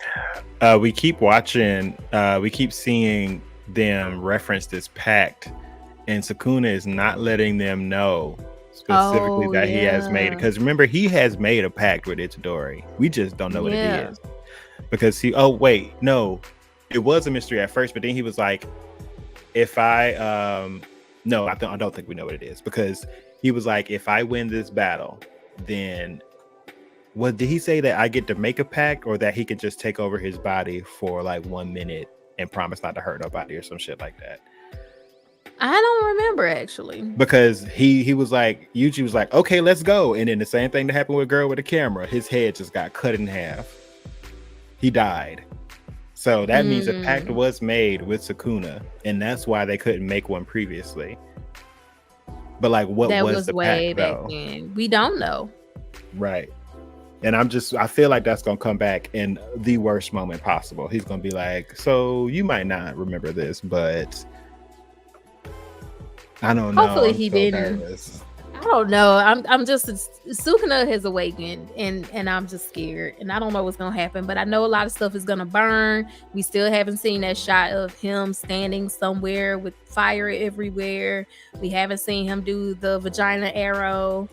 We keep watching. We keep seeing them reference this pact, and Sukuna is not letting them know specifically that he has made it. Because remember, he has made a pact with Itadori. We just don't know what it is. Because it was a mystery at first, but then he was like, "If I no, I don't think we know what it is." Because he was like, "If I win this battle, then." What did he say, that I get to make a pact, or that he could just take over his body for like 1 minute and promise not to hurt nobody or some shit like that? I don't remember actually. Because he was like, Yuji was like, "Okay, let's go." And then the same thing that happened with Girl with the Camera. His head just got cut in half. He died. So that means a pact was made with Sukuna, and that's why they couldn't make one previously. But like, what was the pact though? Then. We don't know. Right. And I feel like that's going to come back in the worst moment possible. He's going to be like, "So you might not remember this, but I don't know." Hopefully he didn't. Nervous. I don't know. I'm just, Sukuna has awakened, and I'm just scared, and I don't know what's going to happen, but I know a lot of stuff is going to burn. We still haven't seen that shot of him standing somewhere with fire everywhere. We haven't seen him do the vagina arrow.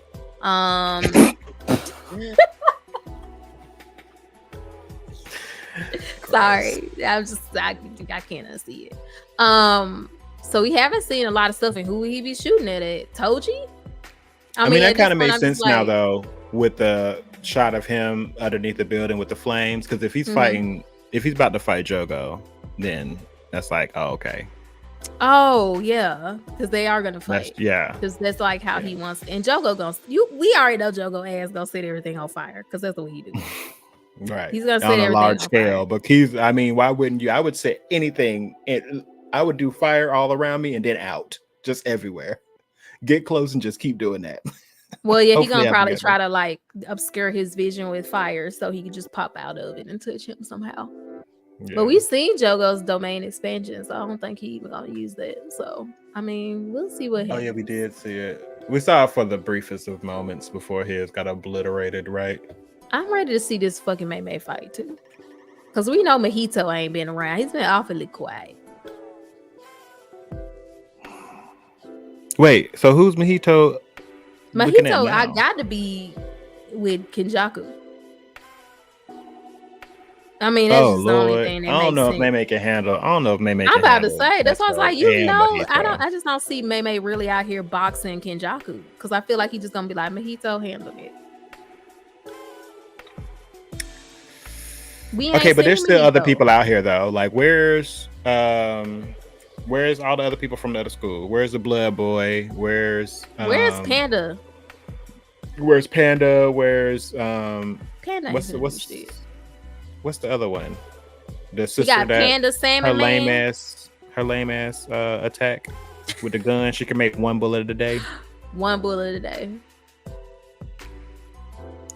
Sorry, I can't unsee it. So we haven't seen a lot of stuff, and who would he be shooting at Toji? I mean that kind of makes sense now though, with the shot of him underneath the building with the flames, because if he's fighting, if he's about to fight Jugo, then that's like, oh, okay. Oh yeah, because they are gonna fight. Because that's like how he wants to. And Jugo we already know Jugo ass gonna set everything on fire, because that's the way he do. Right. He's gonna set on everything a large on scale, fire. but I mean, why wouldn't you? I would set anything, and I would do fire all around me and then out, just everywhere. Get close and just keep doing that. Well, yeah, he's gonna probably try to like obscure his vision with fire so he can just pop out of it and touch him somehow. Yeah. But we've seen Jogo's domain expansion, so I don't think he's even gonna use that. So I mean, we'll see what happens. Oh yeah, we did see it. We saw it for the briefest of moments before his got obliterated, right? I'm ready to see this fucking Mei fight too, because we know Mahito ain't been around. He's been awfully quiet. Wait, so who's Mahito? Mahito, I got to be with Kenjaku. I mean, that's just the only thing that I don't know if Mei can handle. I don't know if Mei can. I'm about to say that's why I was like, Mahito. I just don't see Mei really out here boxing Kenjaku, because I feel like he's just gonna be like, Mahito, handle it. Okay, but there's still other people out here though. Like, where's all the other people from the other school? Where's the Blood Boy? Where's Panda? Where's Panda? Where's Panda? What's the other one? The sister, we got Panda, Sam, her and lame ass attack with the gun. She can make one bullet a day. One bullet a day.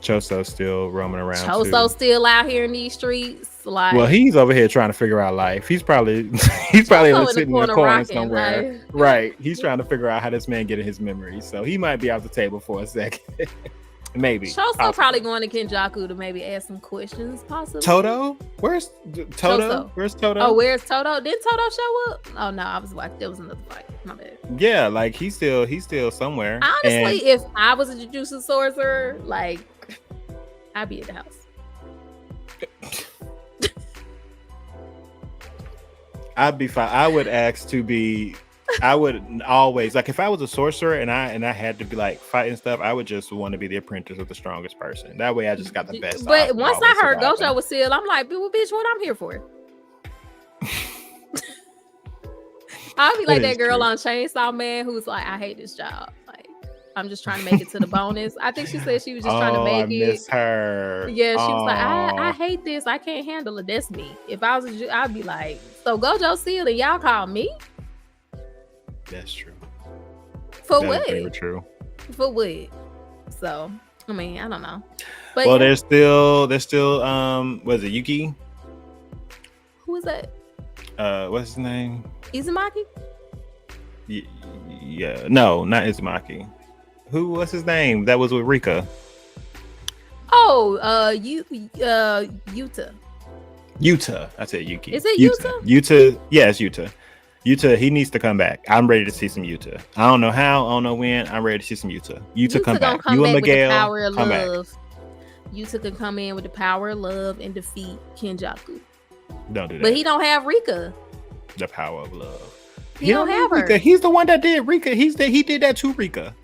Choso's still roaming around. Choso's still out here in these streets. Like, well, he's over here trying to figure out life. He's probably sitting in the corner somewhere. Like, right. He's trying to figure out how this man getting his memories. So he might be off the table for a second. Maybe. Choso probably going to Kenjaku to maybe ask some questions, possibly. Toto? Where's Toto? Choso. Where's Toto? Oh, where's Toto? Didn't Toto show up? Oh no, I was like, there was another fight. My bad. Yeah, like he's still somewhere. Honestly, if I was a Jujutsu sorcerer, like, I'd be at the house. I'd be fine. I would ask to be. I would always, like, if I was a sorcerer and I had to be like fighting stuff, I would just want to be the apprentice of the strongest person. That way, I just got the best. But once I heard Gojo was sealed, I'm like, well, bitch, what I'm here for? I'll be like that girl on Chainsaw Man who's like, I hate this job. Like, I'm just trying to make it to the bonus. I think she said she was just trying to make it. I miss her. Yeah, she was like, I hate this. I can't handle it. That's me. If I was, I'd be like, so Gojo sealed and y'all call me? That's true. For what? Very true. For what? So, I mean, I don't know. But well, yeah. there's still was it Yuki? Who is that? What's his name? Izumaki? Yeah, no, not Izumaki. What's his name? That was with Rika. Oh, Yuta. Yuta. I said Yuki. Is it Yuta? Yuta. Yeah, it's Yuta. Yuta, he needs to come back. I'm ready to see some Yuta. I don't know how, I don't know when. I'm ready to see some Yuta. Yuta come back. You and Miguel, with the power of come love. back. Yuta can come in with the power of love and defeat Kenjaku. Don't do that. But he don't have Rika. The power of love. He don't have Rika. her. He's the one that did Rika. He did that to Rika.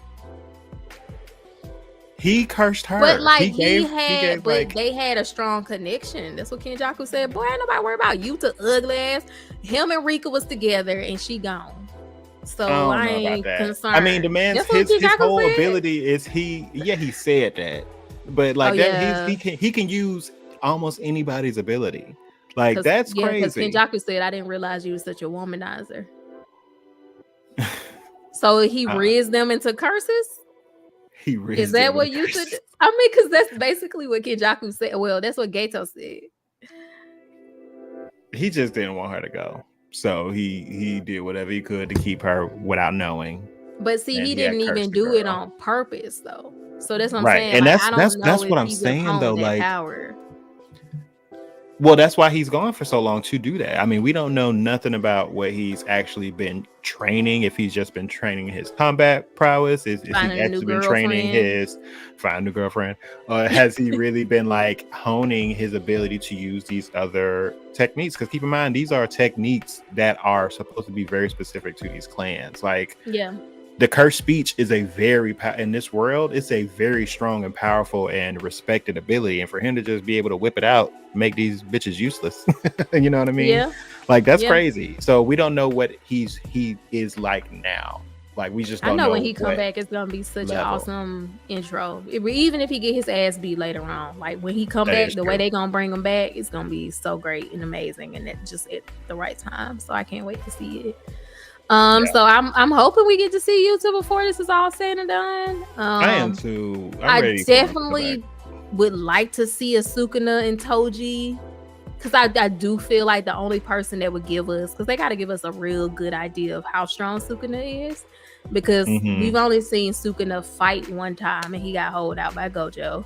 He cursed her. But like they had a strong connection. That's what Kenjaku said. Boy, ain't nobody worry about Yuta ugly ass. Him and Rika was together and she gone. So I ain't concerned. I mean, the man's his whole ability is he said that. But like he can use almost anybody's ability. Like that's crazy. Because Kenjaku said, I didn't realize you were such a womanizer. So he rizzed them into curses? Is that what you said? I mean, because that's basically what Kenjaku said. Well, that's what Gato said. He just didn't want her to go. So he did whatever he could to keep her without knowing. But see, he didn't even do it on purpose, though. So that's what I'm saying. And like, that's what I'm saying, though. Like, power. Well, that's why he's gone for so long to do that. I mean, we don't know nothing about what he's actually been training. If he's just been training his combat prowess, is he actually been training his find a new girlfriend, or has he really been like honing his ability to use these other techniques? Because keep in mind, these are techniques that are supposed to be very specific to these clans. Like, the cursed speech is in this world, it's a very strong and powerful and respected ability. And for him to just be able to whip it out, make these bitches useless. You know what I mean? Yeah. Like that's crazy. So we don't know what he is like now. Like we just don't know. When he come back, it's gonna be such an awesome intro. Even if he get his ass beat later on, like when he come back, the way they gonna bring him back, it's gonna be so great and amazing, and it's just at the right time. So I can't wait to see it. So I'm hoping we get to see Yuta before this is all said and done. I am too. I definitely would like to see a Sukuna and Toji, because I do feel like the only person that would give us, because they got to give us a real good idea of how strong Sukuna is, because we've only seen Sukuna fight one time and he got holed out by Gojo.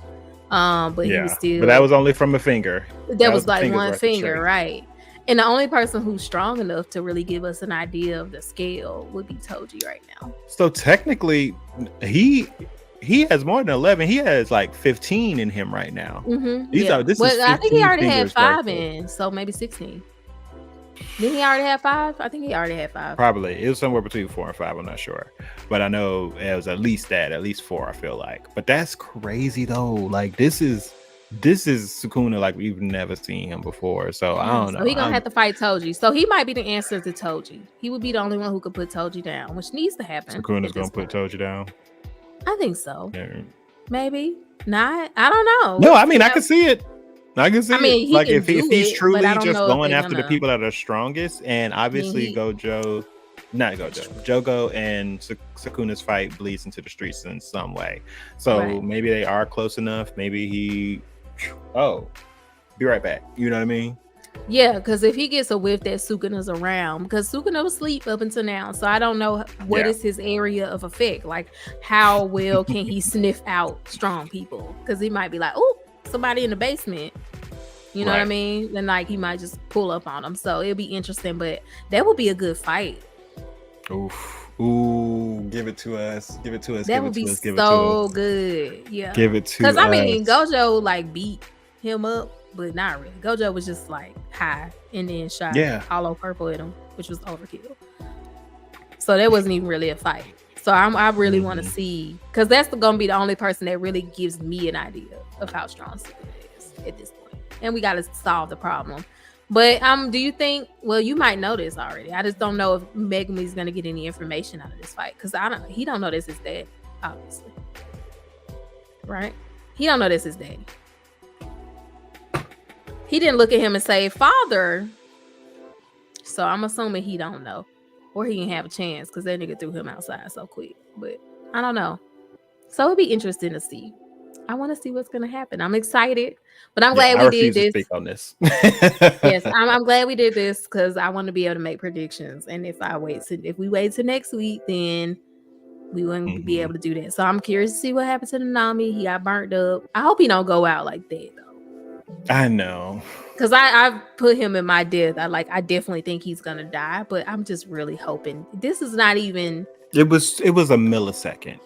But he was still. But that was only from a finger. That was like one finger, right? And the only person who's strong enough to really give us an idea of the scale would be Toji right now. So technically, he has more than 11. He has like 15 in him right now. I think he already had 5 in, so maybe 16. Didn't he already have 5? I think he already had 5. Probably. It was somewhere between 4 and 5. I'm not sure. But I know it was at least 4, I feel like. But that's crazy though. Like this is Sukuna like we've never seen him before. So I don't know. So he gonna have to fight Toji. So he might be the answer to Toji. He would be the only one who could put Toji down, which needs to happen. Sukuna's gonna put Toji down. I think so. Yeah. Maybe not. I don't know. No, I mean I can see it. I can see it. Like if he's truly just going after the people that are strongest, and obviously Jogo and Sukuna's fight bleeds into the streets in some way. So maybe they are close enough. Maybe be right back. You know what I mean? Yeah, because if he gets a whiff that Sukuna's around, because Sukuna was asleep up until now, so I don't know what is his area of effect. Like, how well can he sniff out strong people? Because he might be like, oh, somebody in the basement. You know what I mean? Then like he might just pull up on them. So it'll be interesting, but that would be a good fight. Ooh, give it to us. Give it to us. That would be so good. Yeah. Give it to us. Because I mean, Gojo like beat him up, but not really. Gojo was just like high and then shot hollow purple at him, which was overkill. So that wasn't even really a fight. So I really want to see, because that's going to be the only person that really gives me an idea of how strong Sukuna is at this point. And we got to solve the problem. But do you think, well, you might know this already. I just don't know if Megumi's going to get any information out of this fight, because he don't know this is dad, obviously. Right? He don't know this is daddy. He didn't look at him and say, father. So I'm assuming he don't know. Or he can have a chance, because that nigga threw him outside so quick. But I don't know. So it'd be interesting to see. I want to see what's gonna happen. I'm excited, but I'm Yeah, glad I we did refuse to this. speak on this. Yes, I'm glad we did this because I want to be able to make predictions. And if we wait till next week, then we wouldn't be able to do that. So I'm curious to see what happened to Nanami. He got burnt up. I hope he don't go out like that though. I know. Because I've put him in my death. I definitely think he's gonna die, but I'm just really hoping this is not even. It was a millisecond.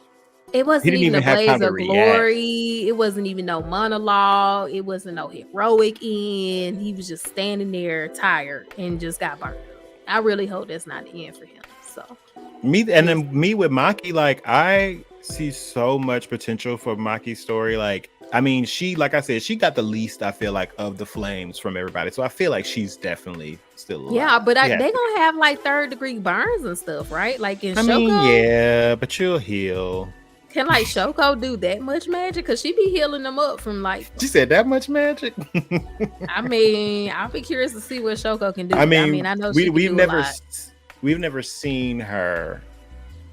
It wasn't even a have blaze time to of glory. It wasn't even no monologue. It wasn't no heroic end. He was just standing there tired and just got burnt. I really hope that's not the end for him. So me with Maki, like I see so much potential for Maki's story. Like, I mean, she, like I said, she got the least, I feel like, of the flames from everybody. So I feel like she's definitely still alive. Yeah, but they gonna have like 3rd-degree burns and stuff, right? Like in Shoko. Mean, yeah, but you'll heal. Can like Shoko do that much magic? Cause she be healing them up from like. She said that much magic. I mean, I'll be curious to see what Shoko can do. I mean, I know we've never seen her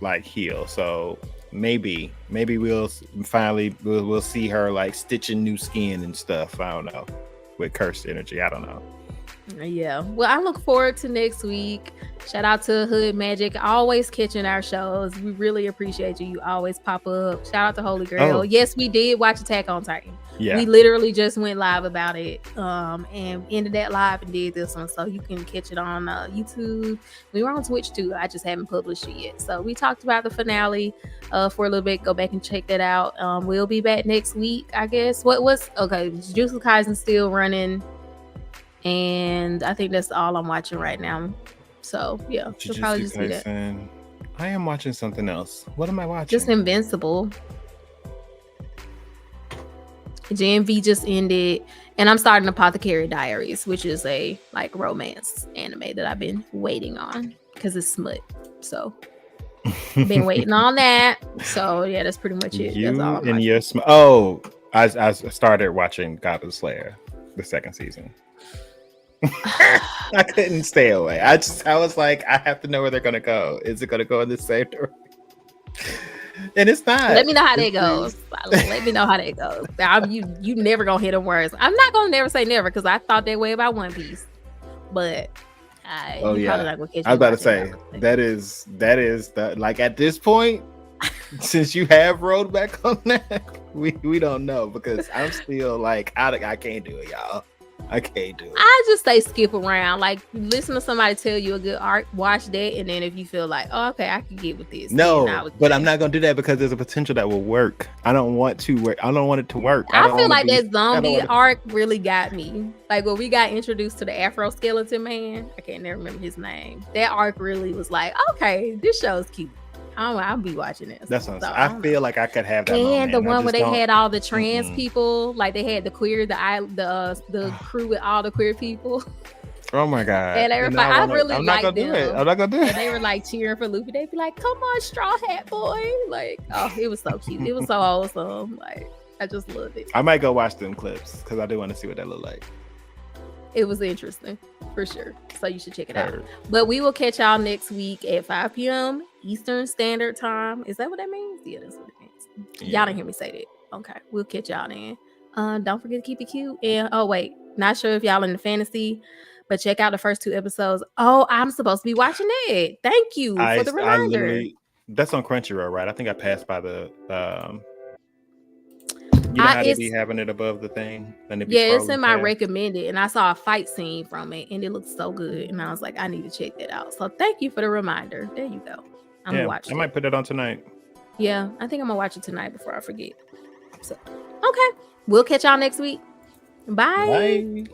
like heal. So maybe we'll finally we'll see her like stitching new skin and stuff. I don't know, with cursed energy. I don't know. Yeah, well, I look forward to next week. Shout out to Hood Magic, always catching our shows. We really appreciate you. You always pop up. Shout out to Holy Grail. Yes, we did watch Attack on Titan. Yeah, we literally just went live about it, and ended that live and did this one. So you can catch it on YouTube. We were on Twitch too. I just haven't published it yet. So we talked about the finale for a little bit. Go back and check that out. We'll be back next week, I guess. Jujutsu Kaisen still running. And I think that's all I'm watching right now. So yeah, you'll probably just see that. I am watching something else. What am I watching? Just Invincible. JMV just ended, and I'm starting Apothecary Diaries, which is a like romance anime that I've been waiting on because it's smut. So been waiting on that. So yeah, that's pretty much it. That's all I'm watching. I started watching Goblin Slayer, the 2nd season. I couldn't stay away. I was like, I have to know where they're gonna go. Is it gonna go in the same direction? And it's not. Let me know how that goes. Let me know how that goes. You never gonna hit them words. I'm not gonna never say never because I thought that way about One Piece. But probably not gonna catch. I was about to say that is the, like at this point, since you have rolled back on that, we don't know because I'm still like I can't do it, y'all. I can't do it. I just say skip around. Like listen to somebody tell you a good arc, watch that, and then if you feel like, oh, okay, I can get with this. No, but I'm not gonna do that because there's a potential that will work. I don't want to work. I don't want it to work. I feel like that zombie arc really got me. Like when we got introduced to the Afro Skeleton Man, I can't never remember his name. That arc really was like, okay, this show's cute. I'll be watching this. That's what I feel like I could have that. And the one where they had all the trans people, like they had the queer, the crew with all the queer people. Oh my god! And everybody, I really liked them. I'm not gonna do it. And they were like cheering for Luffy. They'd be like, "Come on, Straw Hat Boy!" Like, oh, it was so cute. It was so wholesome. Like, I just loved it. I might go watch them clips because I do want to see what that look like. It was interesting for sure. So you should check it out. But we will catch y'all next week at 5 p.m. Eastern Standard Time. Is that what that means? Yeah, that's what it means. Yeah. Y'all didn't hear me say that. Okay, we'll catch y'all then. Don't forget to keep it cute. And not sure if y'all in the fantasy, but check out the first 2 episodes. Oh, I'm supposed to be watching it. Thank you for the reminder. That's on Crunchyroll, right? I think I passed by the you know how they be having it above the thing? It's in my recommended, and I saw a fight scene from it, and it looked so good, and I was like, I need to check that out. So thank you for the reminder. There you go. I'm gonna watch it. I might put it on tonight. Yeah, I think I'm gonna watch it tonight before I forget. So, okay, we'll catch y'all next week. Bye.